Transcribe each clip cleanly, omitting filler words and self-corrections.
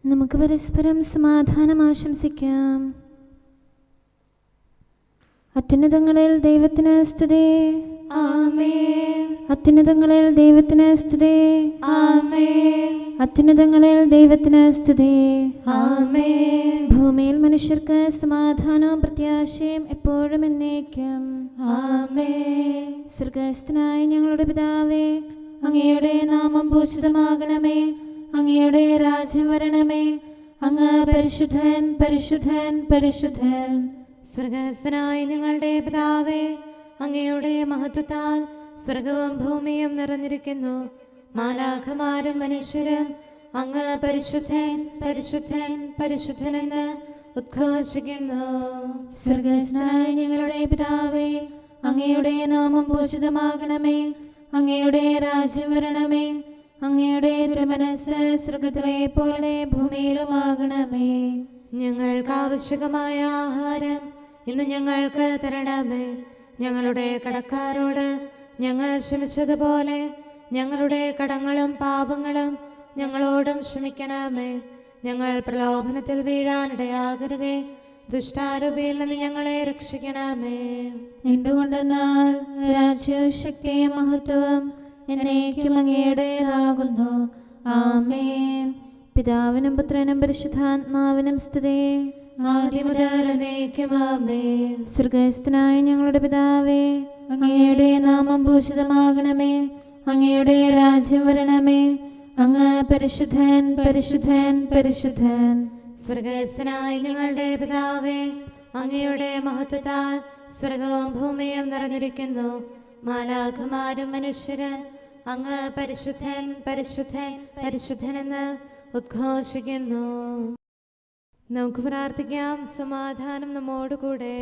നമുക്ക് പരസ്പരം സമാധാനം ആശംസിക്കാം. അത്യുന്നതങ്ങളിൽ ദൈവത്തിന് സ്തുതി. ആമേൻ. അത്യുന്നതങ്ങളിൽ ദൈവത്തിന് സ്തുതി. ആമേൻ. അത്യുന്നതങ്ങളിൽ ദൈവത്തിന് സ്തുതി. ആമേൻ. ഭൂമിയിൽ മനുഷ്യർക്ക് സമാധാനവും പ്രത്യാശയും എപ്പോഴും എന്നേക്കും. ആമേൻ. സ്വർഗ്ഗസ്ഥനായ ഞങ്ങളുടെ പിതാവേ, അങ്ങയുടെ നാമം പൂജിതമാകണമേ. അങ്ങയുടെ രാജ്യം വരണമേ. അങ്ങ് പരിശുദ്ധൻ, പരിശുദ്ധൻ, പരിശുദ്ധൻ. സ്വർഗ്ഗസ്ഥനായ ഞങ്ങളുടെ പിതാവേ, അങ്ങയുടെ മഹത്വത്താൽ സ്വർഗവും ഭൂമിയും നിറഞ്ഞിരിക്കുന്നു. മാലാഖമാരും മനുഷ്യരും അങ്ങ് പരിശുദ്ധൻ, പരിശുദ്ധൻ, പരിശുദ്ധനെന്ന് ഉദ്ഘോഷിക്കുന്നു. സ്വർഗ്ഗസ്ഥനായ ഞങ്ങളുടെ പിതാവേ, അങ്ങയുടെ നാമം പൂജിതമാകണമേ. അങ്ങയുടെ രാജ്യം വരണമേ. അങ്ങയുടെ തിരുമനസ്സ് സ്വർഗ്ഗത്തിലെ പോലെ ഭൂമിയിലുമാകണമേ. ഞങ്ങൾക്ക് ആവശ്യകമായ ആഹാരം ഇന്ന് ഞങ്ങൾക്ക് തരണമേ. ഞങ്ങളുടെ കടക്കാരോട് ഞങ്ങൾ ക്ഷമിച്ചതുപോലെ ഞങ്ങളുടെ കടങ്ങളും പാപങ്ങളും ഞങ്ങളോടും ക്ഷമിക്കണമേ. ഞങ്ങൾ പ്രലോഭനത്തിൽ വീഴാനിടയാകരുതേ. ദുഷ്ടാരൂപിയിൽ നിന്ന് ഞങ്ങളെ രക്ഷിക്കണമേ. എന്തുകൊണ്ടെന്നാൽ രാജ്യവും ശക്തിയും മഹത്വവും എന്നേക്കും അങ്ങയുടേതാകുന്നു. ആമേൻ. പിതാവിനും പുത്രനും പരിശുദ്ധാത്മാവിനും സ്തുതി. ആദ്യം മുതൽ എന്നേക്കും ആമേൻ. സ്വർഗ്ഗസ്ഥനായ ഞങ്ങളുടെ പിതാവേ, അങ്ങയുടെ നാമം പൂജിതമാകണമേ. അങ്ങയുടെ രാജ്യം വരണമേ. അങ്ങ് പരിശുദ്ധൻ, പരിശുദ്ധൻ, പരിശുദ്ധൻ. സ്വർഗ്ഗസ്ഥനായ ഞങ്ങളുടെ പിതാവേ, അങ്ങയുടെ മഹത്വത്താൽ സ്വർഗവും ഭൂമിയും നിറഞ്ഞിരിക്കുന്നു. മാലാഖമാരും മനുഷ്യരും അങ്ങ് പരിശുദ്ധൻ, പരിശുദ്ധൻ, പരിശുദ്ധനെന്ന് ഉദ്ഘോഷിക്കുന്നു. നമുക്ക് പ്രാർത്ഥിക്കാം. സമാധാനം നമ്മോടുകൂടെ.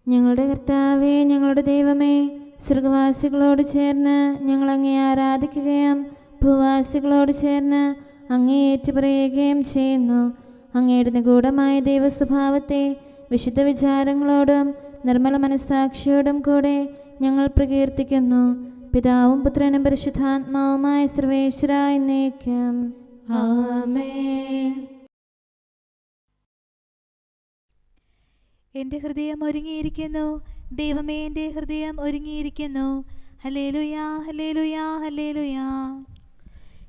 ഞങ്ങളുടെ കർത്താവേ, ഞങ്ങളുടെ ദൈവമേ, സ്വർഗവാസികളോട് ചേർന്ന് ഞങ്ങൾ അങ്ങേ ആരാധിക്കുകയും ഭൂവാസികളോട് ചേർന്ന് അങ്ങേ ഏറ്റുപറയുകയും ചെയ്യുന്നു. അങ്ങയുടെ നിഗൂഢമായ ദൈവസ്വഭാവത്തെ വിശുദ്ധ വിചാരങ്ങളോടും നിർമ്മല മനസ്സാക്ഷിയോടും കൂടെ ഞങ്ങൾ പ്രകീർത്തിക്കുന്നു. പിതാവും പുത്രനും പരിശുദ്ധാത്മാവുമായ സർവേശ്വര എന്നേക്കും. ആമേൻ. എൻ്റെ ഹൃദയം ഒരുങ്ങിയിരിക്കുന്നു, ദൈവമേ, എൻ്റെ ഹൃദയം ഒരുങ്ങിയിരിക്കുന്നു. ഹല്ലേലൂയാ, ഹല്ലേലൂയാ, ഹല്ലേലൂയാ.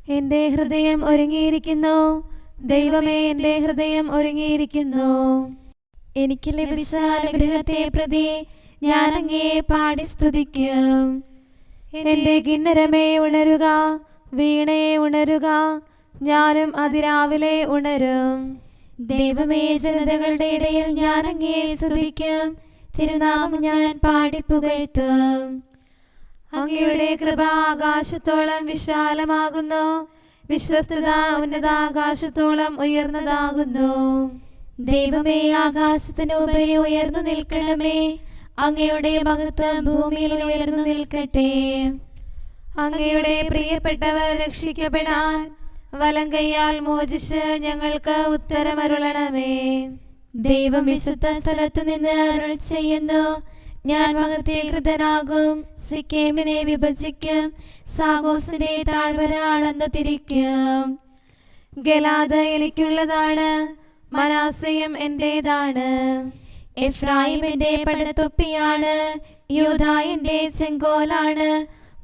എൻ്റെ ഹൃദയം ഒരുങ്ങിയിരിക്കുന്നു, ദൈവമേ, എൻ്റെ ഹൃദയം ഒരുങ്ങിയിരിക്കുന്നു. എനിക്ക് ലഭിച്ച അനുഗ്രഹത്തെ പ്രതി ഞാൻ അങ്ങയെ പാടി സ്തുതിക്കും. എൻ്റെ കിന്നരമേ ഉണരുക, വീണയെ ഉണരുക, ഞാനും അതിരാവിലെ ഉണരും. ദൈവമേ, ജനതകളുടെ ഇടയിൽ ഞാൻ അങ്ങയെ സ്തുതിക്കും. തിരുനാമം ഞാൻ പാടി പുകഴ്ത്തും. അങ്ങയുടെ കൃപ ആകാശത്തോളം വിശാലമാകുന്നു, വിശ്വസ്തത ഉന്നതാകാശത്തോളം ഉയർന്നതാകുന്നു. ദൈവമേ, ആകാശത്തിന് ഉപരി ഉയർന്നു നിൽക്കണമേ. അങ്ങയുടെ മഹത്വം ഭൂമിയിൽ ഉയർന്നു നിൽക്കട്ടെ. അങ്ങയുടെ പ്രിയപ്പെട്ടവർ രക്ഷിക്കപ്പെടാൻ വലം കൈയാൽ മോചിച്ച് ഞങ്ങൾക്ക് ഉത്തരമരുളണമേ. ദൈവം വിശുദ്ധ സ്ഥലത്തു നിന്ന് അരുൾ ചെയ്യുന്നു. ഞാൻ മഹത്വീകൃതനാകും, സിക്കേമിനെ വിഭജിക്കും, സാഗോസിന്റെ താഴ്വര അളന്നു തിരിക്കും. ഗലാദ് എനിക്കുള്ളതാണ്, മനാസയും എന്റേതാണ്. എഫ്രായിം എന്റെ പടത്തൊപ്പിയാണ്, യൂദാ എന്റെ ചെങ്കോലാണ്,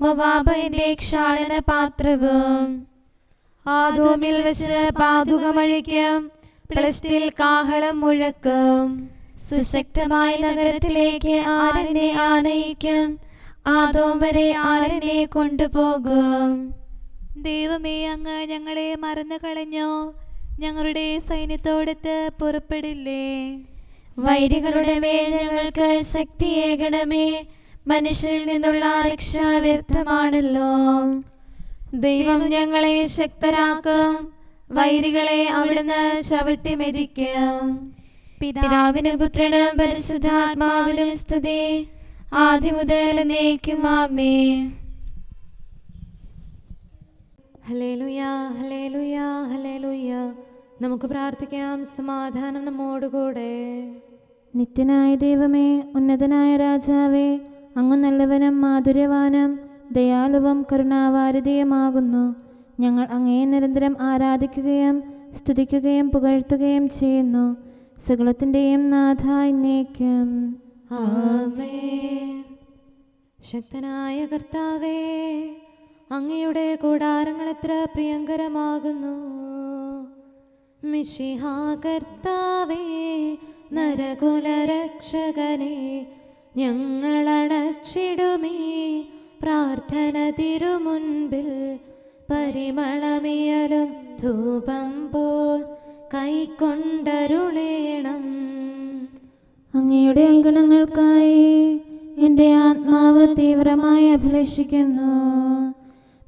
മോവാബ് എന്റെ ക്ഷാളന പാത്രവും. ആദോമിൽ വെച്ച് പാതുകമഴിക്കും, പ്ലസ്റ്റിൽ കാഹളം മുഴക്കും. സുശക്തമായ നഗരത്തിലേക്ക് ആരനെ ആനയിക്കും, ആദോം വരെ ആരനെ കൊണ്ടുപോകും. ദൈവമേ, അങ്ങ് ഞങ്ങളെ മറന്നു കളഞ്ഞോ? ഞങ്ങളുടെ സൈന്യത്തോടൊത്ത് പുറപ്പെടില്ലേ? വൈരികളുടെ മേൽ ഞങ്ങൾക്ക് ശക്തിയേകണമേ. മനുഷ്യരിൽ നിന്നുള്ള രക്ഷ വ്യർത്ഥമാണല്ലോ. ദൈവം ഞങ്ങളെ ശക്തരാക്കും, വൈരികളെ അവിടുന്ന് ചവിട്ടി മെതിക്കും. പിതാവിനും പുത്രനും പരിശുദ്ധാത്മാവിനും സ്തുതി, ആദ്യം മുതൽ എന്നേക്കും ആമേൻ. ഹല്ലേലൂയാ, ഹല്ലേലൂയാ, ഹല്ലേലൂയാ. നമുക്ക് പ്രാർത്ഥിക്കാം. സമാധാനം നമ്മോടുകൂടെ. നിത്യനായ ദൈവമേ, ഉന്നതനായ രാജാവേ, അങ്ങ് നല്ലവനും മാധുര്യവാനും ദയാലുവും കരുണാവാരിധിയുമാകുന്നു. ഞങ്ങൾ അങ്ങയെ നിരന്തരം ആരാധിക്കുകയും സ്തുതിക്കുകയും പുകഴ്ത്തുകയും ചെയ്യുന്നു. സകലത്തിൻ്റെയും നാഥ എന്നേക്കും. ആമേൻ. ശക്തനായ കർത്താവേ, അങ്ങയുടെ കൂടാരങ്ങൾ എത്ര പ്രിയങ്കരമാകുന്നു. മിശിഹാ കർത്താവേ, നരകുലരക്ഷകനെ, ഞങ്ങളണച്ചിടുമീ പ്രാർത്ഥന തിരുമുൻപിൽ. പരിമളമിയലും ധൂപം പോൽ കൈക്കൊണ്ടരുളേണം. അങ്ങയുടെ അങ്കണങ്ങൾക്കായി എൻ്റെ ആത്മാവ് തീവ്രമായി അഭിലഷിക്കുന്നു.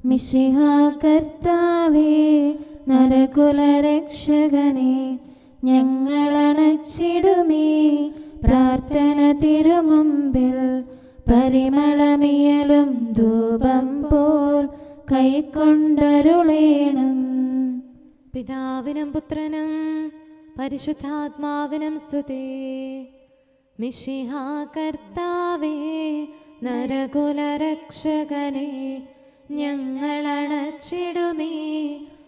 മിശിഹാ കർത്താവേ, നരകുലരക്ഷകനെ, ഞങ്ങളണച്ചിടുമീ പ്രാർത്ഥന തിരുമുമ്പിൽ. പരിമളമിയലും ധൂപം പോൽ കൈക്കൊണ്ടരുളേണം. പിതാവിനും പുത്രനും പരിശുദ്ധാത്മാവിനും സ്തുതി. മിശിഹാ കർത്താവേ, നരകുലരക്ഷകനെ, ഞങ്ങളണച്ചിടുമീ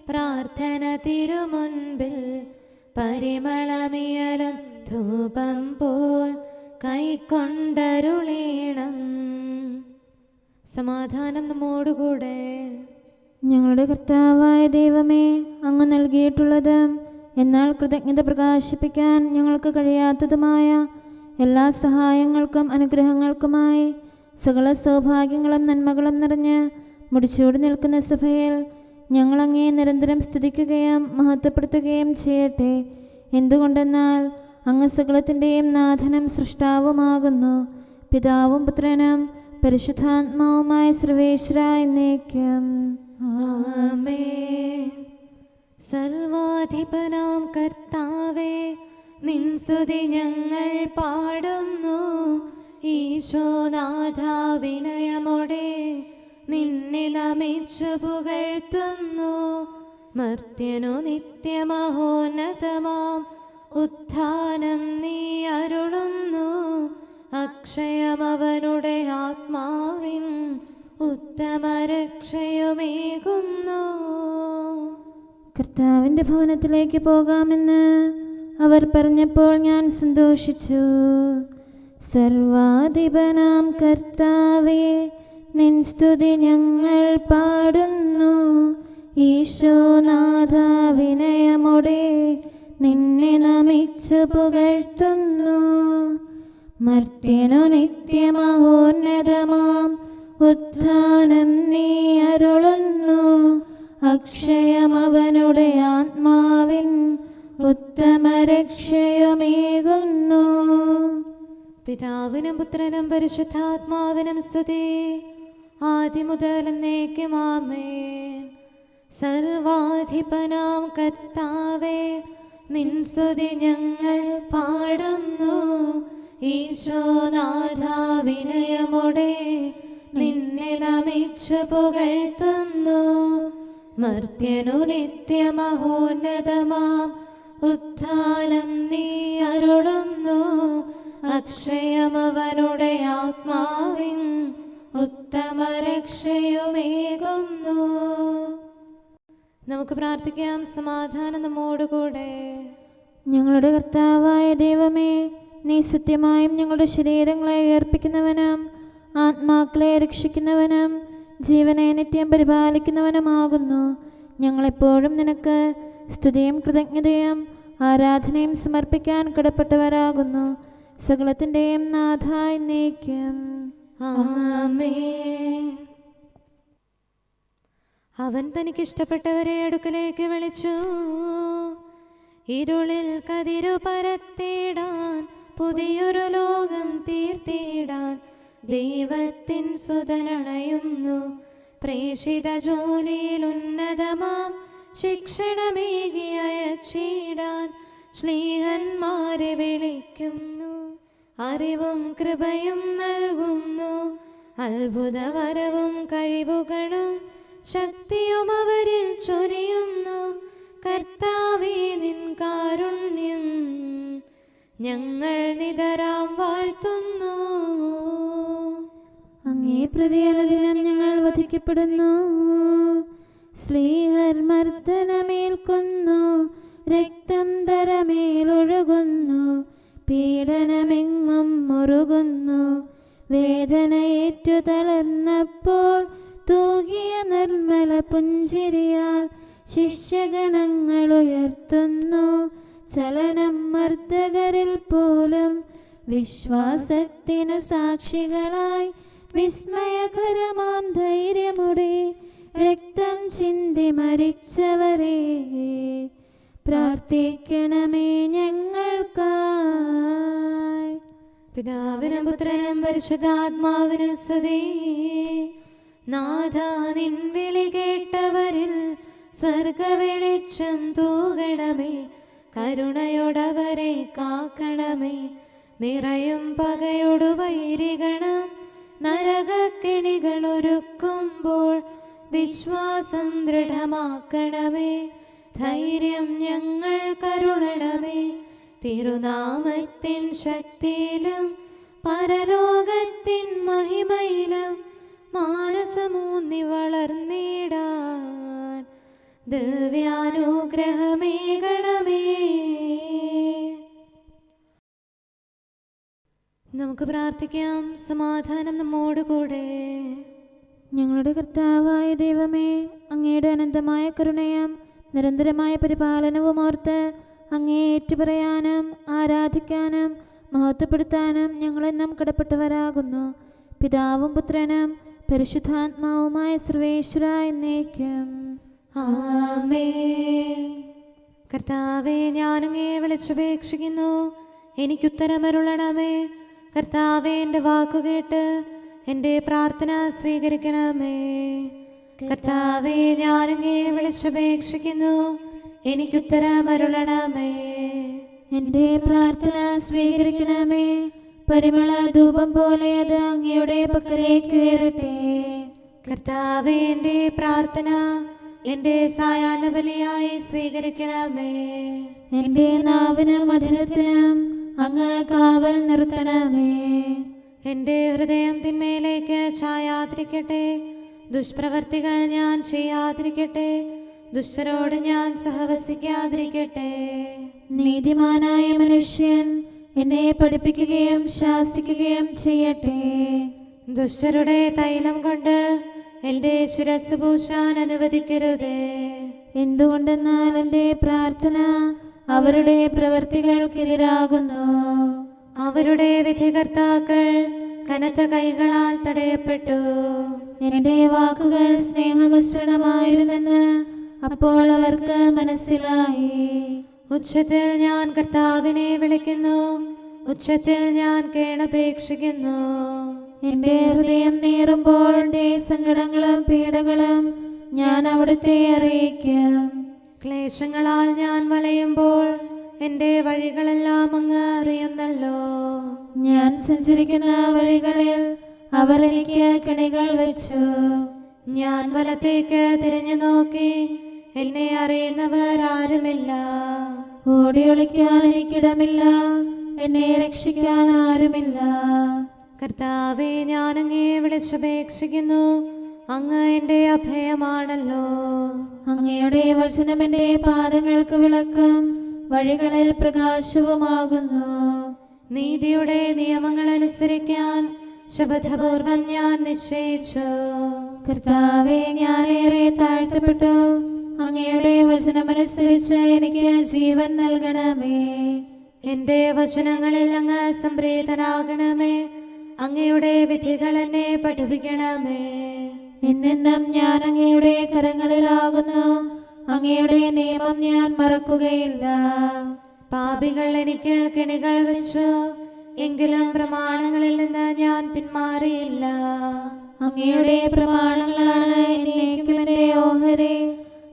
പ്രാർത്ഥന തിരുമുൻപിൽ. പരിമളമിയലും ധൂപം പോൽ കൈക്കൊണ്ടരുളേണം. സമാധാനം നമ്മോടുകൂടെ. ഞങ്ങളുടെ കർത്താവായ ദൈവമേ, അങ്ങ് നൽകിയിട്ടുള്ളതും എന്നാൽ കൃതജ്ഞത പ്രകാശിപ്പിക്കാൻ ഞങ്ങൾക്ക് കഴിയാത്തതുമായ എല്ലാ സഹായങ്ങൾക്കും അനുഗ്രഹങ്ങൾക്കുമായി സകല സൗഭാഗ്യങ്ങളും നന്മകളും നിറഞ്ഞ് മുടിച്ചൂടി നിൽക്കുന്ന സഭയിൽ ഞങ്ങളങ്ങേ നിരന്തരം സ്തുതിക്കുകയും മഹത്വപ്പെടുത്തുകയും ചെയ്യട്ടെ. എന്തുകൊണ്ടെന്നാൽ അങ്ങ് സകലത്തിൻ്റെയും നാഥനും സൃഷ്ടാവുമാകുന്നു. പിതാവും പുത്രനും പരിശുദ്ധാത്മാവുമായ സർവേശ്വര എന്നേക്കും. ആമേൻ. സർവാധിപനാം കർത്താവേ, നിൻ സ്തുതി ഞങ്ങൾ പാടുന്നു. ഈശോനാഥ, വിനയമോടെ നിന്നെ നമിച്ചു പുകഴ്ത്തുന്നു. മർത്യനു നിത്യമഹോന്നതമാം ഉത്ഥാനം നീ അരുളുന്നു. അക്ഷയമവനുടെ ആത്മാവിൻ ഉത്തമരക്ഷയുമേകുന്നു. കർത്താവിൻ്റെ ഭവനത്തിലേക്ക് പോകാമെന്ന് അവർ പറഞ്ഞപ്പോൾ ഞാൻ സന്തോഷിച്ചു. സർവാധിപനാം കർത്താവേ, നിൻ സ്തുതി ഞങ്ങൾ പാടുന്നു. ഈശോനാഥ, വിനയമോടെ നിന്നെ നമിച്ചു പുകഴ്ത്തുന്നു. മർത്യനു നിത്യമഹോന്നതമാം ഉത്ഥാനം നീ അരുളുന്നു. അക്ഷയമവനുടെ ആത്മാവിൻ ഉത്തമരക്ഷയുമേകുന്നു. പിതാവിനും പുത്രനും പരിശുദ്ധാത്മാവിനും സ്തുതി, ആദ്യം മുതൽ എന്നേക്കും. ആമേൻ. സർവാധിപനാം കർത്താവേ, നിൻ സ്തുതി ഞങ്ങൾ പാടുന്നു. ഈശോനാഥ, വിനയമോടെ നിന്നെ നമിച്ചു പുകഴ്ത്തുന്നു. മർത്യനു നിത്യമഹോന്നതമാം ഉത്ഥാനം നീ അരുളുന്നു. അക്ഷയമവനുടെ ആത്മാവിൻ ഉത്തമരക്ഷയുമേകുന്നു. നമുക്ക് പ്രാർത്ഥിക്കാം. സമാധാനം നമ്മോടുകൂടെ. ഞങ്ങളുടെ കർത്താവായ ദൈവമേ, നീ സത്യമായും ഞങ്ങളുടെ ശരീരങ്ങളെ ഉയർപ്പിക്കുന്നവനും ആത്മാക്കളെ രക്ഷിക്കുന്നവനും ജീവനെ നിത്യം പരിപാലിക്കുന്നവനുമാകുന്നു. ഞങ്ങളെപ്പോഴും നിനക്ക് സ്തുതിയും കൃതജ്ഞതയും ആരാധനയും സമർപ്പിക്കാൻ കടപ്പെട്ടവരാകുന്നു. സകലത്തിൻ്റെയും നാഥ എന്നേക്കും. ആമേൻ. അവൻ തനിക്കിഷ്ടപ്പെട്ടവരെ അടുക്കലേക്ക് വിളിച്ചു. ഇരുളിൽ കതിരു പരത്തിടാൻ, പുതിയൊരു ലോകം തീർത്തിടാൻ ദൈവത്തിൻ സുതനണയുന്നു. പ്രേഷിത ജോലിയിൽ ഉന്നതമാം ശിക്ഷണമേകി അയച്ചിടാൻ സ്നേഹന്മാരെ വിളിക്കുന്നു. അറിവും കൃപയും നൽകുന്നു. അത്ഭുതവരവും കഴിവുകളും ശക്തിയും അവരിൽ ചൊരിയുന്നു. കർത്താവേ, നിൻ കാരുണ്യം ഞങ്ങൾ നിതരാം വാഴ്ത്തുന്നു. അങ്ങേ പ്രതി അനുദിനം ഞങ്ങൾ വധിക്കപ്പെടുന്നു. സ്ലീഹർ മർദ്ദനമേൽക്കുന്നു. രക്തം തരമേലൊഴുകുന്നു, പീഡനമെങ്ങും മുറുകുന്നു. വേദനയേറ്റു തളർന്നപ്പോൾ തൂകിയ നിർമ്മല പുഞ്ചിരിയാൽ ശിഷ്യഗണങ്ങൾ ഉയർത്തുന്നു ചലനം മർദ്ദകരിൽ പോലും. വിശ്വാസത്തിനു സാക്ഷികളായി വിസ്മയകരമാം ധൈര്യമുടെ രക്തം ചിന്തി മരിച്ചവരെ പ്രാർത്ഥിക്കണമേ ഞങ്ങൾക്കായി. പിതാവിനും പുത്രനും പരിശുദ്ധാത്മാവിനും സ്തുതി. നാഥാ നിൻ വിളി കേട്ടവരിൽ സ്വർഗവെളിച്ചം തൂകണമേ, കരുണയോടവരെ കാക്കണമേ. നിറയും പകയോടു വൈരികണം നരകക്കെണികൾ ഒരുക്കുമ്പോൾ വിശ്വാസം ദൃഢമാക്കണമേ. ധൈര്യം ഞങ്ങൾ കരുളണമേ. തിരുനാമത്തിൻ ശക്തിയിലും പരലോകത്തിൻ മഹിമയിലും മാനസമൂന്നി വളർന്നിടാൻ ദിവ്യാനുഗ്രഹമേകണമേ. നമുക്ക് പ്രാർത്ഥിക്കാം. സമാധാനം നമ്മോടുകൂടെ. ഞങ്ങളുടെ കർത്താവായ ദൈവമേ, അങ്ങയുടെ അനന്തമായ കരുണയും നിരന്തരമായ പരിപാലനവും ഓർത്ത് അങ്ങേ ഏറ്റുപറയാനും ആരാധിക്കാനും മഹത്വപ്പെടുത്താനും ഞങ്ങളെന്നും കടപ്പെട്ടവരാകുന്നു. പിതാവും പുത്രനും പരിശുദ്ധാത്മാവുമായ സർവേശ്വര എന്നേക്കും ആമേൻ. കർത്താവേ, ഞാനങ്ങേ വിളിച്ചപേക്ഷിക്കുന്നു, എനിക്കുത്തരമരുളണമേ. കർത്താവേ, എൻ്റെ വാക്കുകേട്ട് എൻ്റെ പ്രാർത്ഥന സ്വീകരിക്കണമേ. കർത്താവേ, ഞാനങ്ങേ വിളിച്ചപേക്ഷിക്കുന്നു, എനിക്കുത്തരമരുളണമേ. എൻ്റെ പ്രാർത്ഥന സ്വീകരിക്കണമേ. പരിമള ധൂപം പോലെ അത് അങ്ങയുടെ പക്കലേക്ക് ഉയരട്ടെ. കർത്താവേ, എൻ്റെ പ്രാർത്ഥന എൻ്റെ സായാഹ്ന ബലിയായി സ്വീകരിക്കണമേ. എൻ്റെ നാവിനും മധുരത്തിനും അങ്ങ് കാവൽ നിർത്തണമേ. എൻ്റെ ഹൃദയം തിന്മയിലേക്ക് ചായാതിരിക്കട്ടെ. ദുഷ്പ്രവർത്തികൾ ഞാൻ ചെയ്യാതിരിക്കട്ടെ. ദുഷ്ടരോട് ഞാൻ സഹവസിക്കാതിരിക്കട്ടെ. നീതിമാനായ മനുഷ്യൻ എന്നെ പഠിപ്പിക്കുകയും ശാസിക്കുകയും ചെയ്യട്ടെ. ദുഷ്ടരുടെ തൈലം കൊണ്ട് എൻ്റെ ശിരസ് പൂശാൻ അനുവദിക്കരുതേ. എന്തുകൊണ്ടെന്നാൽ എൻ്റെ പ്രാർത്ഥന അവരുടെ പ്രവൃത്തികൾക്കെതിരാകുന്നു. അവരുടെ വിധികർത്താക്കൾ കനത്ത കൈകളാൽ തടയപ്പെട്ടു. എൻ്റെ വാക്കുകൾ സ്നേഹമിശ്രണമായിരുന്നെന്ന് അപ്പോൾ അവർക്ക് മനസ്സിലായി. ഉച്ചത്തിൽ ഞാൻ കർത്താവിനെ വിളിക്കുന്നു, ഉച്ചത്തിൽ ഞാൻ കേണപേക്ഷിക്കുന്നു. എൻ്റെ ഹൃദയം നീറുമ്പോൾ എൻ്റെ സങ്കടങ്ങളും പീഡകളും ഞാൻ അവിടുത്തെ അറിയിക്കും. ക്ലേശങ്ങളാൽ ഞാൻ വലയുമ്പോൾ എൻ്റെ വഴികളെല്ലാം അങ്ങ് അറിയുന്നല്ലോ. ഞാൻ സഞ്ചരിക്കുന്ന വഴികളിൽ അവർ എനിക്ക് കെണികൾ വെച്ചു. ഞാൻ വലത്തേക്ക് തിരിഞ്ഞു നോക്കി, എന്നെ അറിയുന്നവർ ആരുമില്ല. ഓടിയൊളിക്കാൻ എനിക്കിടമില്ല, എന്നെ രക്ഷിക്കാൻ ആരുമില്ല. കർത്താവേ, ഞാൻ അങ്ങേ വിളിച്ചപേക്ഷിക്കുന്നു, അങ്ങ് എൻ്റെ അഭയമാണല്ലോ. അങ്ങയുടെ വചനം എൻ്റെ പാദങ്ങൾക്ക് വിളക്കും വഴികളിൽ പ്രകാശവുമാകുന്നു. നീതിയുടെ നിയമങ്ങൾ അനുസരിക്കാൻ ശപഥപൂർവം ഞാൻ നിശ്ചയിച്ചു. കർത്താവേ, ഞാനേറെ താഴ്ത്തപ്പെട്ടു. അങ്ങയുടെ വചനമനുസരിച്ച് എനിക്ക് ജീവൻ നൽകണമേ. എൻ്റെ വചനങ്ങളിൽ അങ്ങ് സംപ്രീതനാകണമേ. അങ്ങയുടെ വിധികൾ എന്നെ പഠിപ്പിക്കണമേ. എന്നെന്നും ഞാൻ അങ്ങയുടെ കരങ്ങളിലാകുന്നു. അങ്ങയുടെ നിയമം ഞാൻ മറക്കുകയില്ല. പാപികൾ എനിക്ക് കെണികൾ വെച്ചു, എങ്കിലും പ്രമാണങ്ങളിൽ നിന്ന് ഞാൻ പിന്മാറിയില്ല. അങ്ങയുടെ പ്രമാണങ്ങളാണ് എന്നേക്കും എൻ്റെ ഓഹരി.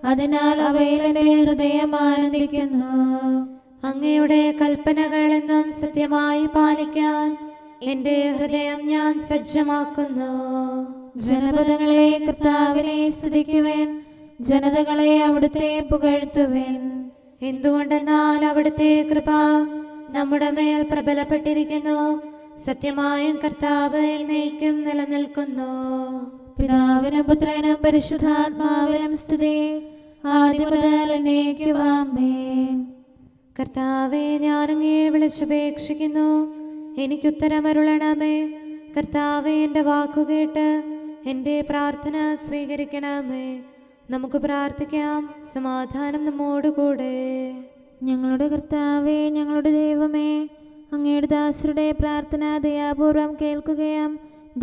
അതിനാൽ അവയിൽ എൻ്റെ ഹൃദയം ആനന്ദിക്കുന്നു. അങ്ങയുടെ കൽപ്പനകൾ എന്നും സത്യമായി പാലിക്കാൻ എൻ്റെ ഹൃദയം ഞാൻ സജ്ജമാക്കുന്നു. ജനപദങ്ങളെ കർത്താവിനെ സ്തുതിക്കുവിൻ, ജനതകളെ അവിടുത്തെ പുകഴ്ത്തുവിൻ. എന്തുകൊണ്ടെന്നാൽ അവിടുത്തെ കൃപ നമ്മുടെ മേൽ പ്രബലപ്പെട്ടിരിക്കുന്നു. സത്യമായും കർത്താവ് എന്നേക്കും നിലനിൽക്കുന്നു. പിതാവിനും പുത്രനും പരിശുദ്ധാത്മാവിനും സ്തുതി. ആദ്യം മുതൽ എന്നേക്കും ആമേൻ. കർത്താവെ, ഞാനങ്ങയെ വിളിച്ചപേക്ഷിക്കുന്നു, എനിക്കുത്തരമരുളണമേ. കർത്താവെ, എൻ്റെ വാക്കുകേട്ട് എൻ്റെ പ്രാർത്ഥന സ്വീകരിക്കണമേ. നമുക്ക് പ്രാർത്ഥിക്കാം. സമാധാനം നമ്മോടുകൂടെ. ഞങ്ങളുടെ കർത്താവേ, ഞങ്ങളുടെ ദൈവമേ, അങ്ങയുടെ ദാസരുടെ പ്രാർത്ഥന ദയാപൂർവം കേൾക്കുകയും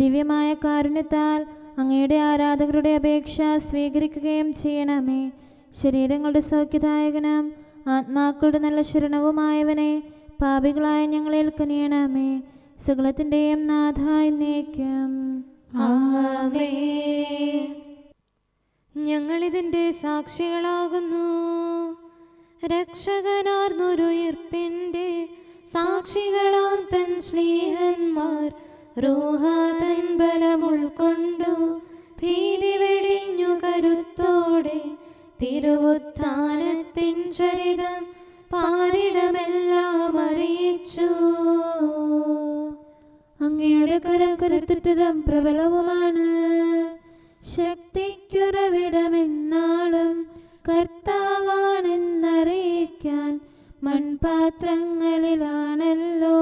ദിവ്യമായ കാരുണ്യത്താൽ അങ്ങയുടെ ആരാധകരുടെ അപേക്ഷ സ്വീകരിക്കുകയും ചെയ്യണമേ. ശരീരങ്ങളുടെ സൗഖ്യദായകനും ആത്മാക്കളുടെ നല്ല ശരണവുമായവനെ, പാപികളായ ഞങ്ങളിൽ കനിയണമേ. സകലത്തിൻ്റെയും നാഥ എന്നേക്കും ആമേൻ. ഞങ്ങളിതിൻ്റെ സാക്ഷികളാകുന്നു. രക്ഷകനാർന്നൊരുയിർപ്പിൻ്റെ സാക്ഷികളാം തൻ ശ്ലീഹന്മാർ റൂഹ തൻ ബലം ഉൾക്കൊണ്ടു ഭീതി വെടിഞ്ഞു കരുത്തോടെ തിരുവുത്ഥാനത്തിൻ ചരിതം പാരിടമെല്ലാം അറിയിച്ചു. അങ്ങയുടെ കരം കരുത്തുറ്റതും പ്രബലവുമാണ്. ശക്തിക്കുറവിടമെന്നാളും കർത്താവാണെന്നറിയിക്കാൻ മൺപാത്രങ്ങളിലാണല്ലോ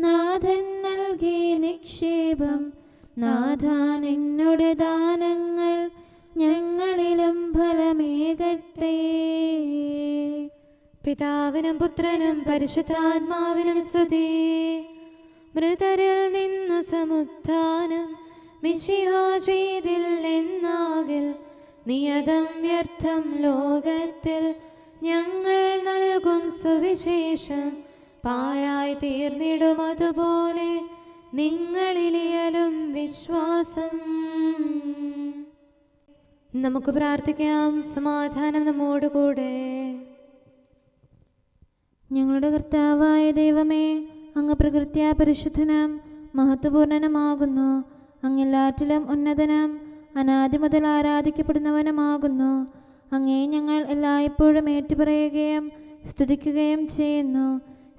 നാഥൻ നൽകി നിക്ഷേപം. നാഥ, നിന്നുടെ ദാനങ്ങൾ ഞങ്ങളിലും ഫലമേകട്ടെ. പിതാവിനും പുത്രനും പരിശുദ്ധാത്മാവിനും സ്തുതി. മൃതരിൽ നിന്നു സമുത്ഥാനം മിശിഹാ ചെയ്തില്ലെന്നാകിൽ നിയതം വ്യർത്ഥം ലോകത്തിൽ ഞങ്ങൾ നൽകും സുവിശേഷം പാഴായി തീർന്നിടും. അതുപോലെ നിങ്ങളിലിയലും വിശ്വാസം. നമുക്ക് പ്രാർത്ഥിക്കാം. സമാധാനം നമ്മോടുകൂടെ. ഞങ്ങളുടെ കർത്താവായ ദൈവമേ, അങ്ങ് പ്രകൃത്യാ പരിശുദ്ധനും മഹത്വപൂർണനുമാകുന്നു. അങ്ങെല്ലാറ്റിലും ഉന്നതനും അനാദി മുതൽ ആരാധിക്കപ്പെടുന്നവനുമാകുന്നു. അങ്ങേ ഞങ്ങൾ എല്ലായ്പ്പോഴും ഏറ്റുപറയുകയും സ്തുതിക്കുകയും ചെയ്യുന്നു.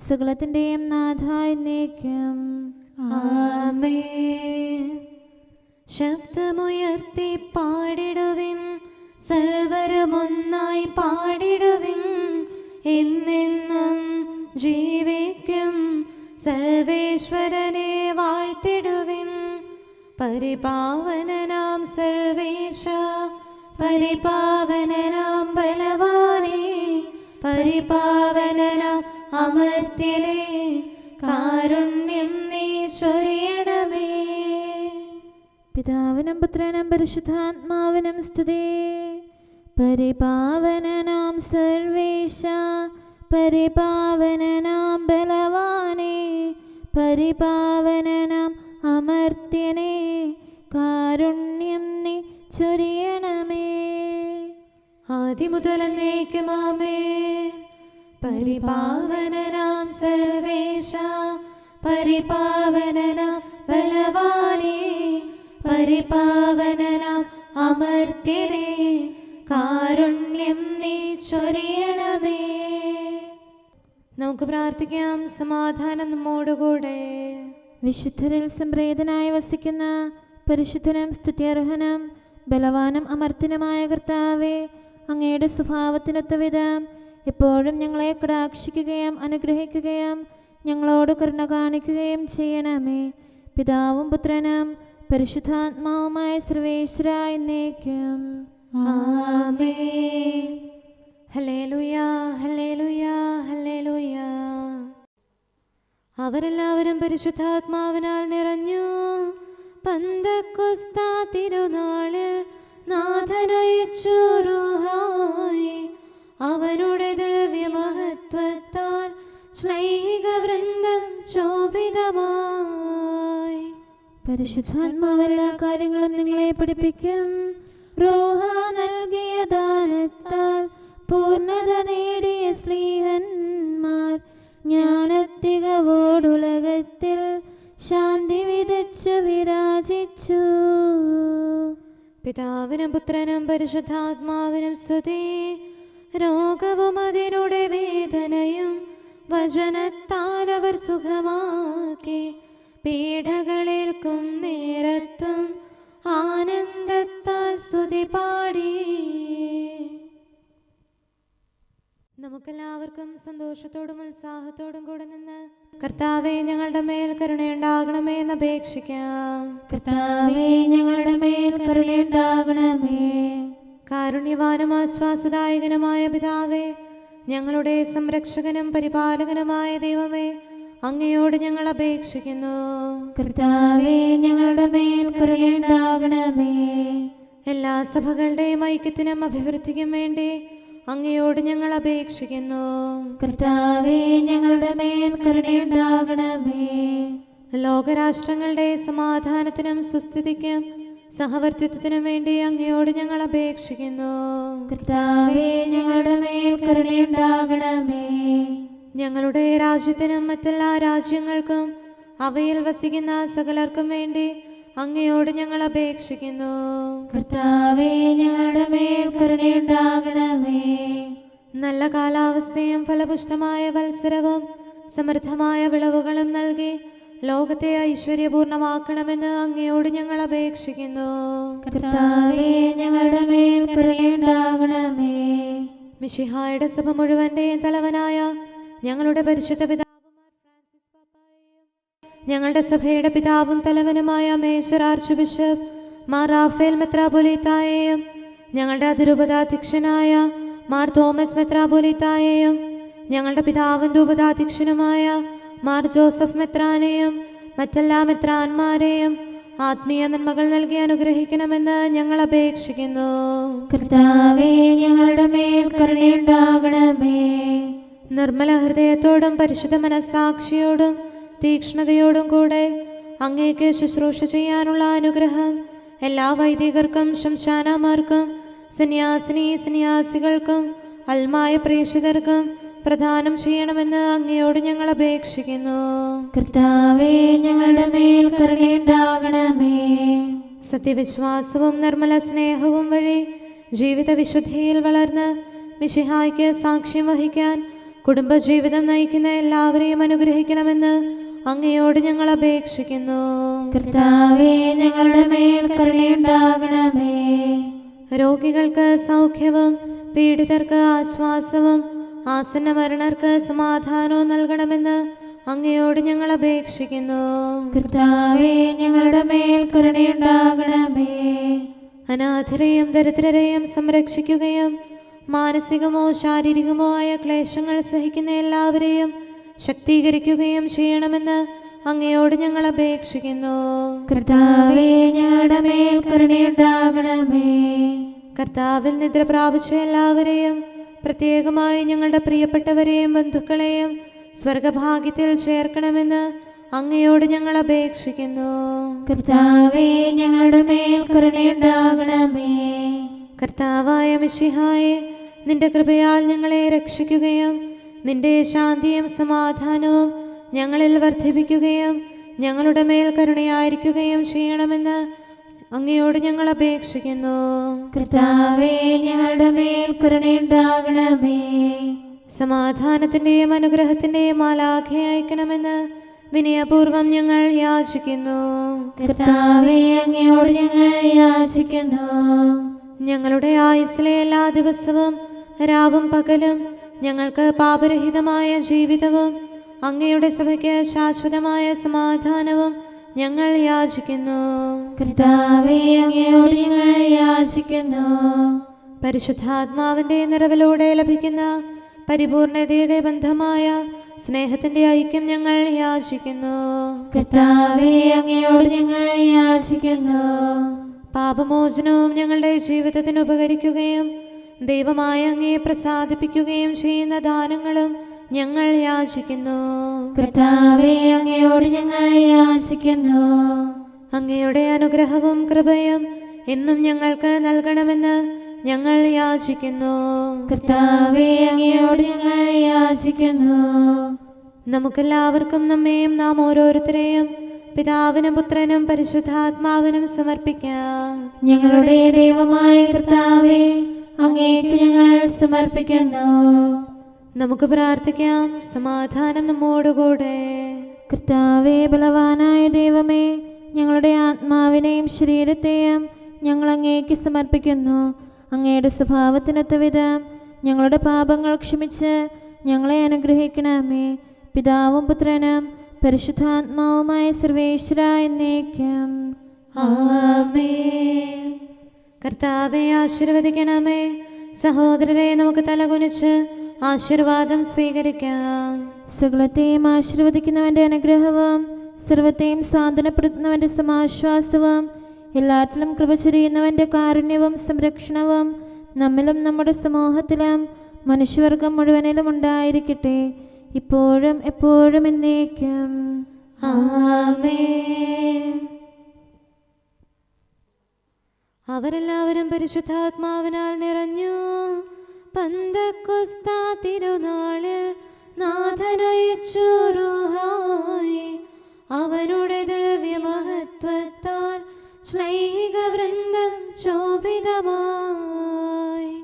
സകലത്തിൻ്റെയും നാഥ എന്നേക്കും ആമേൻ. ശബ്ദമുയർത്തി പാടിടുവിൻ, സർവരുമൊന്നായി പാടിടുവിൻ. എന്നെന്നും ജീവിക്കും സർവേശ്വരനെ വാഴ്ത്തിടുവിൻ. പരിപാവനനാം സർവേശ, പരിപാവനനാം ബലവാനേ, പരിപാവനനാം അമർത്യനേ, കാരുണ്യം നീ ചൊരിയണമേ. പിതാവിനും പുത്രനും പരിശുദ്ധാത്മാവിനും സ്തുതി. പരിപാവനനാം സർവേശ, പരിപാവനനാം ബലവാനേ, പരിപാവനനാം അമർത്യനേ, കാരുണ്യം നീ ചൊരിയണമേ. ആദിമുതൽ എന്നേക്കും ആമേൻ. പരിപാവനനാം സർവേശ, പരിപാവനനാം ബലവാനേ, പരിപാവനനാം അമർത്യനേ, കാരുണ്യം നീ ചൊരിയണമേ. നമുക്ക് പ്രാർത്ഥിക്കാം. സമാധാനം നമ്മോടുകൂടെ. വിശുദ്ധരിൽ സംപ്രേതനായി വസിക്കുന്ന പരിശുദ്ധനും സ്തുത്യർഹനും ബലവാനും അമർത്യനുമായ കർത്താവേ, അങ്ങയുടെ സ്വഭാവത്തിനൊത്ത വിധം എപ്പോഴും ഞങ്ങളെ കടാക്ഷിക്കുകയും അനുഗ്രഹിക്കുകയും ഞങ്ങളോട് കരുണ കാണിക്കുകയും ചെയ്യണമേ. പിതാവും പുത്രനും പരിശുദ്ധാത്മാവുമായ സർവേശ്വര എന്നേക്കും ആമേൻ. Hallelujah, hallelujah, hallelujah. അവരെല്ലാവരും പരിശുദ്ധാത്മാവിനാൽ നിറഞ്ഞു. പന്തക്കൊസ്താ തിരുനാളിൽ നാഥനയച്ചു റൂഹായി. അവനുടെ ദിവ്യമഹത്വത്താൽ ശ്ലൈഹിക വൃന്ദം ശോഭിതമായി. പരിശുദ്ധാത്മാവെല്ലാ കാര്യങ്ങളും നിങ്ങളെ പഠിപ്പിക്കും. റൂഹ നൽകിയ ദാനത്താൽ പൂർണ്ണത നേടിയ ശ്ലീഹന്മാർ ജ്ഞാനത്തികവോടുലകത്തിൽ ശാന്തി വിതച്ചു വിരാജിച്ചു. പിതാവിനും പുത്രനും പരിശുദ്ധാത്മാവിനും സ്തുതി. രോഗവും അതിനുടെ വേദനയും വചനത്താൽ അവർ സുഖമാക്കി. പീഡകളേൽക്കും നേരത്തും ആനന്ദത്താൽ സ്തുതി പാടി. നമുക്കെല്ലാവർക്കും സന്തോഷത്തോടും ഉത്സാഹത്തോടും കൂടെ നിന്ന് കർത്താവേ ഞങ്ങളുടെ മേൽ കരുണയുണ്ടാകണമേ എന്ന് അപേക്ഷിക്കാം. കർത്താവേ ഞങ്ങളുടെ മേൽ കരുണയുണ്ടാകണമേ. കാരുണ്യവാനും ആശ്വാസദായകനുമായ പിതാവേ, ഞങ്ങളുടെ സംരക്ഷകനും പരിപാലകനുമായ ദൈവമേ, അങ്ങയോട് ഞങ്ങൾ അപേക്ഷിക്കുന്നു. കർത്താവേ ഞങ്ങളുടെ മേൽ കരുണയുണ്ടാകണമേ. എല്ലാ സഭകളുടെയും ഐക്യത്തിനും അഭിവൃദ്ധിക്കും വേണ്ടി അങ്ങയോട് ഞങ്ങൾ അപേക്ഷിക്കുന്നു. കർത്താവേ ഞങ്ങളുടെ മേൽ കരുണയുണ്ടാകണമേ. ലോകരാഷ്ട്രങ്ങളുടെ സമാധാനത്തിനും സുസ്ഥിതിക്കും സഹവർത്തിത്വത്തിനും വേണ്ടി അങ്ങയോട് ഞങ്ങൾ അപേക്ഷിക്കുന്നു. കർത്താവേ ഞങ്ങളുടെ മേൽ കരുണയുണ്ടാകണമേ. ഞങ്ങളുടെ രാജ്യത്തിനും മറ്റെല്ലാ രാജ്യങ്ങൾക്കും അവയിൽ വസിക്കുന്ന സകലർക്കും വേണ്ടി അങ്ങയോട് ഞങ്ങൾ അപേക്ഷിക്കുന്നു. കർത്താവേ ഞങ്ങളുടെ മേൽ കരുണയുണ്ടാകണമേ. നല്ല കാലാവസ്ഥയും ഫലപുഷ്ടമായ വത്സരവും സമൃദ്ധമായ വിളവുകളും നൽകി ലോകത്തെ ഐശ്വര്യപൂർണമാക്കണമെന്ന് അങ്ങയോട് ഞങ്ങൾ അപേക്ഷിക്കുന്നു. കർത്താവേ ഞങ്ങളുടെ മേൽ കരുണയുണ്ടാകണമേ. മിശിഹായുടെ സഭ മുഴുവന്റെയും തലവനായ ഞങ്ങളുടെ പരിശുദ്ധ പിതാവുമാർ ഫ്രാൻസിസ് പാപ്പായെയും ഞങ്ങളുടെ സഭയുടെ പിതാവും തലവനുമായ major archbishop Mar Raphael മെത്രാപൊലീത്തായെയും ഞങ്ങളുടെ അതിരൂപതാധ്യക്ഷനായ മാർ തോമസ് മെത്രാപൊലീത്തായെയും ഞങ്ങളുടെ പിതാവും രൂപതാധ്യക്ഷനുമായ മാർ ജോസഫ് മെത്രാനെയും മറ്റെല്ലാ മെത്രാന്മാരെയും ആത്മീയ നന്മകൾ നൽകി അനുഗ്രഹിക്കണമെന്ന് ഞങ്ങൾ അപേക്ഷിക്കുന്നു. കർത്താവേ ഞങ്ങളുടെ മേൽ കരുണയുണ്ടാകണമേ. നിർമ്മല ഹൃദയത്തോടും പരിശുദ്ധ മനസ്സാക്ഷിയോടും തീക്ഷ്ണതയോടും കൂടെ അങ്ങേക്ക് ശുശ്രൂഷ ചെയ്യാനുള്ള അനുഗ്രഹം എല്ലാ വൈദികർക്കും ശംശാനമാർക്കും സന്യാസികൾക്കും അൽമായ പ്രേക്ഷിതർക്കും പ്രദാനം ചെയ്യണമെന്ന് അങ്ങയോട് ഞങ്ങൾ അപേക്ഷിക്കുന്നു. കർത്താവേ ഞങ്ങളുടെ മേൽ കരുണയുണ്ടാകണമേ. സത്യവിശ്വാസവും നിർമ്മല സ്നേഹവും വഴി ജീവിത വിശുദ്ധിയിൽ വളർന്ന് മിശിഹായ്ക്ക് സാക്ഷ്യം വഹിക്കാൻ കുടുംബജീവിതം നയിക്കുന്ന എല്ലാവരെയും അനുഗ്രഹിക്കണമെന്ന് അങ്ങയോട് ഞങ്ങൾ അപേക്ഷിക്കുന്നു. കർത്താവേ ഞങ്ങളുടെ മേൽ കരുണയുണ്ടാകണമേ. രോഗികൾക്ക് സൗഖ്യവും പീഡിതർക്ക് ആശ്വാസവും ആസന്ന മരണർക്ക് സമാധാനവും നൽകണമെന്ന് അങ്ങയോട് ഞങ്ങൾ അപേക്ഷിക്കുന്നു. കർത്താവേ ഞങ്ങളുടെ മേൽ കരുണയുണ്ടാകണമേ. അനാഥരെയും ദരിദ്രരെയും സംരക്ഷിക്കുകയും മാനസികമോ ശാരീരികമോ ആയ ക്ലേശങ്ങൾ സഹിക്കുന്ന എല്ലാവരെയും ശക്തീകരിക്കുകയും ചെയ്യണമെന്ന് അങ്ങയോട് ഞങ്ങൾ അപേക്ഷിക്കുന്നു. കർത്താവേ ഞങ്ങളുടെ മേൽ കരുണയുണ്ടാകണമേ. കർത്താവിൽ നിദ്ര പ്രാപിച്ച എല്ലാവരെയും പ്രത്യേകമായി ഞങ്ങളുടെ പ്രിയപ്പെട്ടവരെയും ബന്ധുക്കളെയും സ്വർഗഭാഗ്യത്തിൽ ചേർക്കണമെന്ന് അങ്ങയോട് ഞങ്ങൾ അപേക്ഷിക്കുന്നു. കർത്താവേ ഞങ്ങളുടെ മേൽ കരുണയുണ്ടാകണമേ. കർത്താവായ മിശിഹായെ, നിന്റെ കൃപയാൽ ഞങ്ങളെ രക്ഷിക്കുകയും നിന്റെ ശാന്തിയും സമാധാനവും ഞങ്ങളിൽ വർദ്ധിപ്പിക്കുകയും ഞങ്ങളുടെ മേൽ കരുണയായിരിക്കുകയും ചെയ്യണമെന്ന് അങ്ങയോട് ഞങ്ങൾ അപേക്ഷിക്കുന്നു. കർത്താവേ ഞങ്ങളുടെ മേൽ കരുണയുണ്ടാകണമേ. സമാധാനത്തിന്റെയും അനുഗ്രഹത്തിന്റെയും മാലാഖയെ അയക്കണമെന്ന് വിനയപൂർവം ഞങ്ങൾ യാചിക്കുന്നു. കർത്താവേ അങ്ങയോട് ഞങ്ങൾ യാചിക്കുന്നു. ഞങ്ങളുടെ ആയുസ്സിലെ എല്ലാ ദിവസവും രാവും പകലും ഞങ്ങൾക്ക് പാപരഹിതമായ ജീവിതവും അങ്ങയുടെ സഭയ്ക്ക് ശാശ്വതമായ സമാധാനവും ഞങ്ങൾ യാചിക്കുന്നു. കർത്താവേ അങ്ങയോട് ഞങ്ങൾ യാചിക്കുന്നു. പരിശുദ്ധാത്മാവിന്റെ നിറവിലൂടെ ലഭിക്കുന്ന പരിപൂർണതയുടെ ബന്ധമായ സ്നേഹത്തിന്റെ ഐക്യം ഞങ്ങൾ യാചിക്കുന്നു. കർത്താവേ അങ്ങയോട് ഞങ്ങൾ യാചിക്കുന്നു. പാപമോചനവും ഞങ്ങളുടെ ജീവിതത്തിന് ഉപകരിക്കുകയും ദൈവമായ അങ്ങയെ പ്രസാദിപ്പിക്കുകയും ചെയ്യുന്ന ദാനങ്ങളും ഞങ്ങൾ യാചിക്കുന്നു. കർത്താവേ അങ്ങയോട് ഞങ്ങൾ യാചിക്കുന്നു. അങ്ങയുടെ അനുഗ്രഹവും കൃപയും എന്നും ഞങ്ങൾക്ക് നൽകണമെന്ന് ഞങ്ങൾ യാചിക്കുന്നു. കർത്താവേ അങ്ങയോട് ഞങ്ങൾ യാചിക്കുന്നു. നമുക്കെല്ലാവർക്കും നമ്മെയും നാം ഓരോരുത്തരെയും പിതാവിനും പുത്രനും പരിശുദ്ധാത്മാവിനും സമർപ്പിക്കാം. ഞങ്ങളുടെ ദൈവമായ കർത്താവേ, അങ്ങേക്ക് ഞങ്ങൾ സമർപ്പിക്കുന്നു. നമുക്ക് പ്രാർത്ഥിക്കാം. സമാധാനം നമ്മോടുകൂടെ. കർത്താവേ, ബലവാനായ ദൈവമേ, ഞങ്ങളുടെ ആത്മാവിനെയും ശരീരത്തെയും ഞങ്ങൾ അങ്ങേക്ക് സമർപ്പിക്കുന്നു. അങ്ങയുടെ സ്വഭാവത്തിനൊത്ത വിധം ഞങ്ങളുടെ പാപങ്ങൾ ക്ഷമിച്ച് ഞങ്ങളെ അനുഗ്രഹിക്കണമേ. പിതാവും പുത്രനും പരിശുദ്ധാത്മാവുമായ സർവേശ്വര എന്നേക്കും. ആമേൻ. കർത്താവെ ആശീർവദിക്കണമേ. സഹോദരരെ, നമുക്ക് തലകുനിച്ച് ആശീർവാദം സ്വീകരിക്കാം. സകലത്തെയും ആശീർവദിക്കുന്നവന്റെ അനുഗ്രഹവും സർവത്തെയും സാന്ത്വനപ്പെടുത്തുന്നവന്റെ സമാശ്വാസവും എല്ലാറ്റിലും കൃപ ചൊരിയുന്നവന്റെ കാരുണ്യവും സംരക്ഷണവും നമ്മിലും നമ്മുടെ സമൂഹത്തിലും മനുഷ്യവർഗം മുഴുവനിലും ഉണ്ടായിരിക്കട്ടെ, ഇപ്പോഴും എപ്പോഴും എന്നേക്കും. ആമേൻ. അവരെല്ലാവരും പരിശുദ്ധാത്മാവിനാൽ നിറഞ്ഞു. പന്തക്കൊസ്താ തിരുനാളിൽ നാഥനയച്ചു റൂഹായി. അവനുടെ ദിവ്യമഹത്വത്താൽ ശ്ലൈഹിക വൃന്ദം ശോഭിതമായി.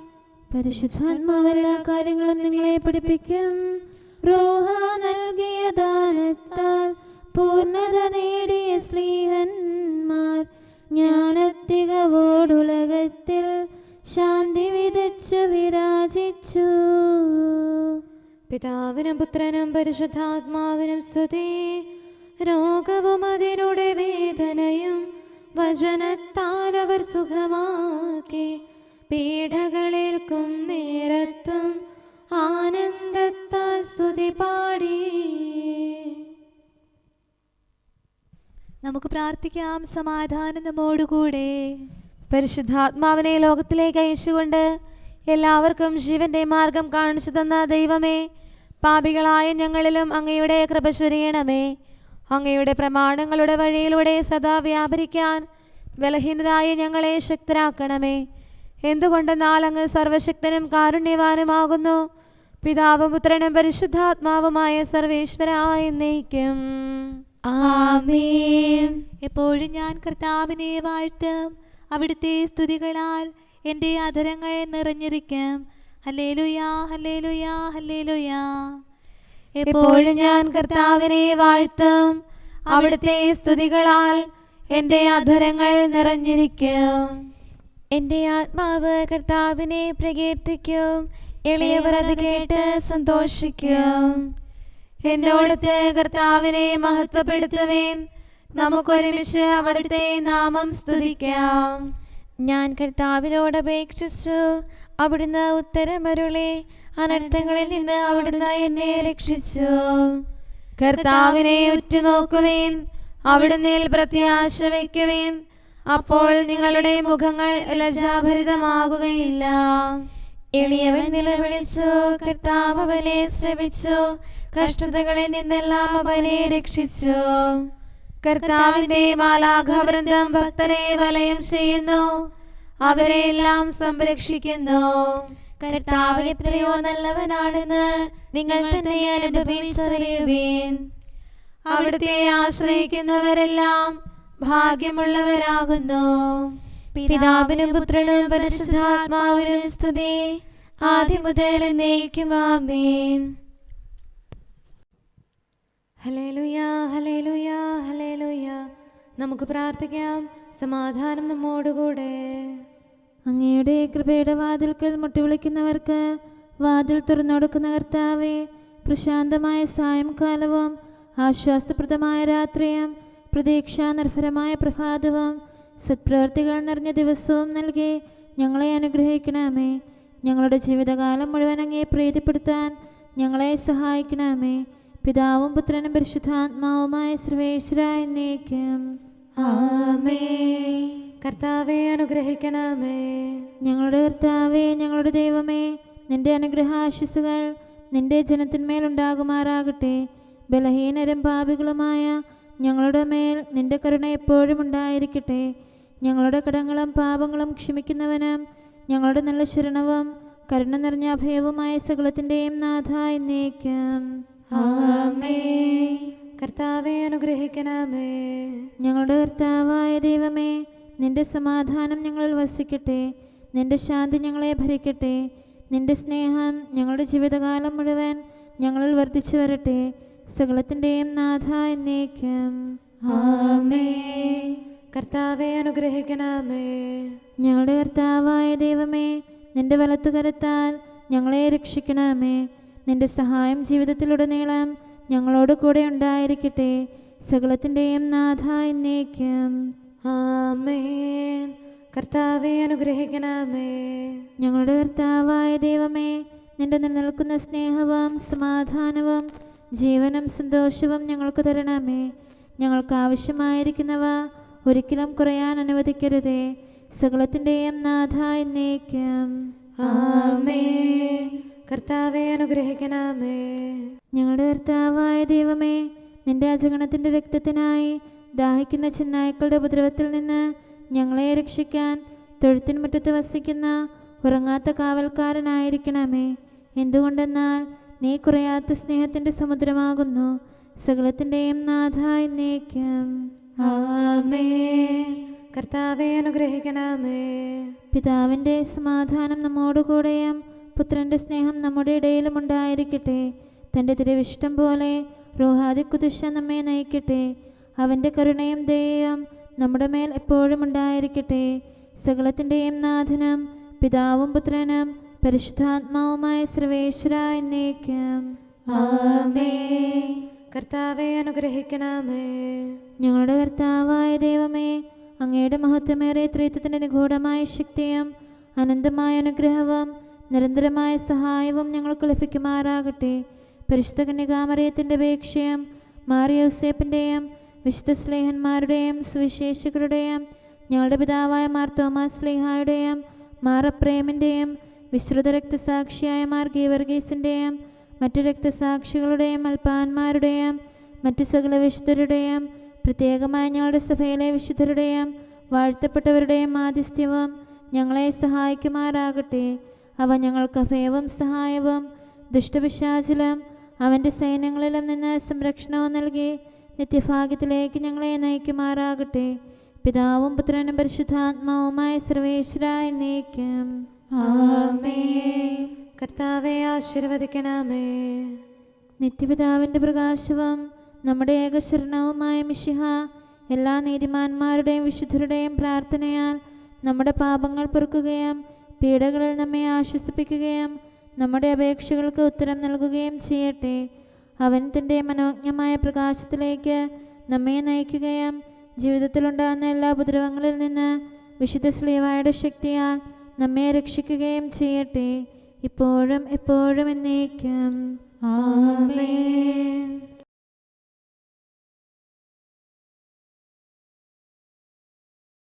പരിശുദ്ധാത്മാവെല്ലാ കാര്യങ്ങളും നിങ്ങളെ പഠിപ്പിക്കും. റൂഹ നൽകിയ ദാനത്താൽ പൂർണ്ണത നേടിയ സ്ലീഹന്മാർ ജ്ഞാനത്തികവോടുലകത്തിൽ ശാന്തി വിതച്ചു വിരാജിച്ചു. പിതാവിനും പുത്രനും പരിശുദ്ധാത്മാവിനും സ്തുതി. രോഗവും അതിനുടെ വേദനയും വചനത്താൽ അവർ സുഖമാക്കി. പീഡകളേൽക്കും നേരത്തും ആനന്ദത്താൽ സ്തുതി പാടി. നമുക്ക് പ്രാർത്ഥിക്കാം. സമാധാനം നമ്മോടുകൂടെ. പരിശുദ്ധാത്മാവിനെ ലോകത്തിലേക്ക് അയച്ചുകൊണ്ട് എല്ലാവർക്കും ജീവന്റെ മാർഗം കാണിച്ചു തന്ന ദൈവമേ, പാപികളായ ഞങ്ങളിലും അങ്ങയുടെ കൃപ ചൊരിയണമേ. അങ്ങയുടെ പ്രമാണങ്ങളുടെ വഴിയിലൂടെ സദാ വ്യാപരിക്കാൻ ബലഹീനരായ ഞങ്ങളെ ശക്തരാക്കണമേ. എന്തുകൊണ്ടെന്നാൽ അങ്ങ് സർവശക്തനും കാരുണ്യവാനുമാകുന്നു. പിതാവും പുത്രനും പരിശുദ്ധാത്മാവുമായ സർവേശ്വരായ എന്നേക്കും. ആമേൻ. എപ്പോഴും ഞാൻ കർത്താവിനെ വാഴ്ത്തും. അവിടുത്തെ സ്തുതികളാൽ എൻ്റെ അധരങ്ങൾ നിറഞ്ഞിരിക്കും. ഹല്ലേലൂയാ, ഹല്ലേലൂയാ, ഹല്ലേലൂയാ. എപ്പോഴും ഞാൻ കർത്താവിനെ വാഴ്ത്തും. അവിടുത്തെ സ്തുതികളാൽ എൻ്റെ അധരങ്ങൾ നിറഞ്ഞിരിക്കും. എൻ്റെ ആത്മാവ് കർത്താവിനെ പ്രകീർത്തിക്കും. എളിയവർ അത് കേട്ട് സന്തോഷിക്കും. എന്നോടത്ത് കർത്താവിനെ മഹത്വപ്പെടുത്തുവേൻ. നമുക്കൊരുമിച്ച് അവിടുത്തെ നാമം സ്തുതിക്കാം. ഞാൻ കർത്താവിനോട് അപേക്ഷിച്ചു, അവിടുന്ന് ഉത്തരമരുളി. അനർത്ഥങ്ങളിൽ നിന്ന് അവിടുന്ന് എന്നെ രക്ഷിച്ചു. കർത്താവിനെ ഉറ്റുനോക്കുവേൻ, അവിടുന്ന് പ്രത്യാശ വയ്ക്കുവേൻ. അപ്പോൾ നിങ്ങളുടെ മുഖങ്ങൾ ലജ്ജാഭരിതമാകുകയില്ല. എളിയവൻ നിലവിളിച്ചു, കർത്താവ് അവനെ ശ്രവിച്ചു. കഷ്ടതകളിൽ നിന്നെല്ലാം അവനെ രക്ഷിച്ചു. കർത്താവിന്റെ മാലാഖവൃന്ദം ഭക്തരെ വലയം ചെയ്യുന്നു, അവരെ എല്ലാം സംരക്ഷിക്കുന്നു. കർത്താവ് എത്രയോ നല്ലവനാണെന്ന് നിങ്ങൾ തന്നെ അനുഭവിച്ചറിയുവേൻ. അവിടുത്തെ ആശ്രയിക്കുന്നവരെല്ലാം ഭാഗ്യമുള്ളവരാകുന്നു. പിതാവിനും പുത്രനും പരിശുദ്ധാത്മാവിനും സ്തുതി, ആദ്യം മുതൽ എന്നേക്കും. ആമേൻ. ഹല്ലേലൂയാ, ഹല്ലേലൂയാ, ഹല്ലേലൂയാ. നമുക്ക് പ്രാർത്ഥിക്കാം. സമാധാനം നമ്മോടുകൂടെ. അങ്ങയുടെ കൃപയുടെ വാതിൽക്കൽ മുട്ടിവിളിക്കുന്നവർക്ക് വാതിൽ തുറന്നുകൊടുക്കുന്ന കർത്താവേ, പ്രശാന്തമായ സായംകാലവും ആശ്വാസപ്രദമായ രാത്രിയും പ്രതീക്ഷാനിർഭരമായ പ്രഭാതവും സത്പ്രവർത്തികൾ നിറഞ്ഞ ദിവസവും നൽകി ഞങ്ങളെ അനുഗ്രഹിക്കണമേ. ഞങ്ങളുടെ ജീവിതകാലം മുഴുവൻ അങ്ങേ പ്രീതിപ്പെടുത്താൻ ഞങ്ങളെ സഹായിക്കണമേ. പിതാവും പുത്രനും പരിശുദ്ധാത്മാവുമായ സർവേശ്വര എന്നേക്കും. ആമേൻ. കർത്താവെ അനുഗ്രഹിക്കണമേ. ഞങ്ങളുടെ കർത്താവേ, ഞങ്ങളുടെ ദൈവമേ, നിന്റെ അനുഗ്രഹാശിസുകൾ നിന്റെ ജനത്തിന്മേലുണ്ടാകുമാറാകട്ടെ. ബലഹീനരും പാപികളുമായ ഞങ്ങളുടെ മേൽ നിന്റെ കരുണ എപ്പോഴും ഉണ്ടായിരിക്കട്ടെ. ഞങ്ങളുടെ കടങ്ങളും പാപങ്ങളും ക്ഷമിക്കുന്നവനും ഞങ്ങളുടെ നല്ല ശരണവും കരുണ നിറഞ്ഞ അഭയവുമായ സകലത്തിൻ്റെയും നാഥ എന്നേക്കും. ആമേൻ. കർത്താവെ അനുഗ്രഹിക്കണമേ. ഞങ്ങളുടെ കർത്താവായ ദൈവമേ, നിന്റെ സമാധാനം ഞങ്ങളിൽ വസിക്കട്ടെ. നിന്റെ ശാന്തി ഞങ്ങളെ ഭരിക്കട്ടെ. നിന്റെ സ്നേഹം ഞങ്ങളുടെ ജീവിതകാലം മുഴുവൻ ഞങ്ങളിൽ വർദ്ധിച്ചു വരട്ടെ. സകലത്തിൻ്റെയും നാഥ എന്നേക്കും. ആമേൻ. കർത്താവെ അനുഗ്രഹിക്കണമേ. ഞങ്ങളുടെ കർത്താവായ ദൈവമേ, നിന്റെ വലത്തുകരത്താൽ ഞങ്ങളെ രക്ഷിക്കണമേ. നിന്റെ സഹായം ജീവിതത്തിലുടനീളം ഞങ്ങളോട് കൂടെ ഉണ്ടായിരിക്കട്ടെ. സകലത്തിൻ്റെയും നാഥ എന്നേക്കും. ആമേൻ. കർത്താവെ അനുഗ്രഹിക്കണമേ. ഞങ്ങളുടെ കർത്താവായ ദൈവമേ, നിന്റെ നിലനിൽക്കുന്ന സ്നേഹവും സമാധാനവും ജീവനും സന്തോഷവും ഞങ്ങൾക്ക് തരണമേ. ഞങ്ങൾക്ക് ആവശ്യമായിരിക്കുന്നവ ഒരിക്കലും കുറയാൻ അനുവദിക്കരുതേ. സകലത്തിൻ്റെയും നാഥ എന്നേക്കും. ആമേൻ. കർത്താവെ അനുഗ്രഹിക്കണമേ. ഞങ്ങളുടെ കർത്താവായ ദൈവമേ, നിന്റെ അജഗണത്തിൻ്റെ രക്തത്തിനായി ദാഹിക്കുന്ന ചെന്നായ്ക്കളുടെ ഉപദ്രവത്തിൽ നിന്ന് ഞങ്ങളെ രക്ഷിക്കാൻ തൊഴുത്തിൻ മുറ്റത്ത് വസിക്കുന്ന ഉറങ്ങാത്ത കാവൽക്കാരനായിരിക്കണമേ. എന്തുകൊണ്ടെന്നാൽ നീ കുറയാത്ത സ്നേഹത്തിൻ്റെ സമുദ്രമാകുന്നു. സകലത്തിൻ്റെയും നാഥ എന്നേക്കും. ആമേൻ. കർത്താവെ അനുഗ്രഹിക്കണമേ. പിതാവിൻ്റെ സമാധാനം നമ്മോടുകൂടെയും പുത്രൻ്റെ സ്നേഹം നമ്മുടെ ഇടയിലും ഉണ്ടായിരിക്കട്ടെ. തൻ്റെ തിരുവിഷ്ടം പോലെ റോഹാദിക്കുദിശ നമ്മെ നയിക്കട്ടെ. അവൻ്റെ കരുണയും ദയയും നമ്മുടെ മേൽ എപ്പോഴും ഉണ്ടായിരിക്കട്ടെ. സകലത്തിൻ്റെയും നാഥനും പിതാവും പുത്രനും പരിശുദ്ധാത്മാവുമായ സർവേശ്വര എന്നേക്കും. ആമേൻ. കർത്താവെ അനുഗ്രഹിക്കണമേ. ഞങ്ങളുടെ കർത്താവായ ദൈവമേ, അങ്ങയുടെ മഹത്വമേറിയ ത്രിത്വത്തിൻ്റെ നിഗൂഢമായ ശക്തിയും അനന്തമായ അനുഗ്രഹവും നിരന്തരമായ സഹായവും ഞങ്ങൾക്ക് ലഭിക്കുമാറാകട്ടെ. പരിശുദ്ധ കന്യകാമറിയത്തിൻ്റെ അപേക്ഷയും മാറിയോസേപ്പിൻ്റെയും വിശുദ്ധ സ്ലേഹന്മാരുടെയും സുവിശേഷകരുടെയും ഞങ്ങളുടെ പിതാവായ മാർ തോമാസ് സ്ലീഹായുടെയും മാർ അപ്രേമിൻ്റെയും വിശ്രുത രക്തസാക്ഷിയായ മാർ ഗീവർഗീസിൻ്റെയും മറ്റു രക്തസാക്ഷികളുടെയും അൽപ്പാന്മാരുടെയും മറ്റു സകല വിശുദ്ധരുടെയും പ്രത്യേകമായി ഞങ്ങളുടെ സഭയിലെ വിശുദ്ധരുടെയും വാഴ്ത്തപ്പെട്ടവരുടെയും മാധ്യസ്ഥ്യവും ഞങ്ങളെ സഹായിക്കുമാറാകട്ടെ. അവ ഞങ്ങൾക്ക് അഭയവും സഹായവും ദുഷ്ടപിശാചിലും അവൻ്റെ സൈന്യങ്ങളിലും നിന്ന് സംരക്ഷണവും നൽകി നിത്യഭാഗ്യത്തിലേക്ക് ഞങ്ങളെ നയിക്കുമാറാകട്ടെ. പിതാവും പുത്രനും പരിശുദ്ധാത്മാവുമായ സർവേശ്വര എന്നേക്കും. ആമേൻ. കർത്താവെ ആശീർവദിക്കണമേ. നിത്യപിതാവിൻ്റെ പ്രകാശവും നമ്മുടെ ഏകശരണവുമായ മിശിഹ എല്ലാ നീതിമാന്മാരുടെയും വിശുദ്ധരുടെയും പ്രാർത്ഥനയാൽ നമ്മുടെ പാപങ്ങൾ പൊറുക്കുകയും പീഡകളിൽ നമ്മെ ആശ്വസിപ്പിക്കുകയും നമ്മുടെ അപേക്ഷകൾക്ക് ഉത്തരം നൽകുകയും ചെയ്യട്ടെ. അവൻ തൻ്റെ മനോജ്ഞമായ പ്രകാശത്തിലേക്ക് നമ്മെ നയിക്കുകയും ജീവിതത്തിലുണ്ടാകുന്ന എല്ലാ ഉപദ്രവങ്ങളിൽ നിന്ന് വിശുദ്ധ ശ്ലീഹായുടെ ശക്തിയാൽ നമ്മെ രക്ഷിക്കുകയും ചെയ്യട്ടെ. ഇപ്പോഴും എപ്പോഴും എന്നേക്കും. ആമേൻ.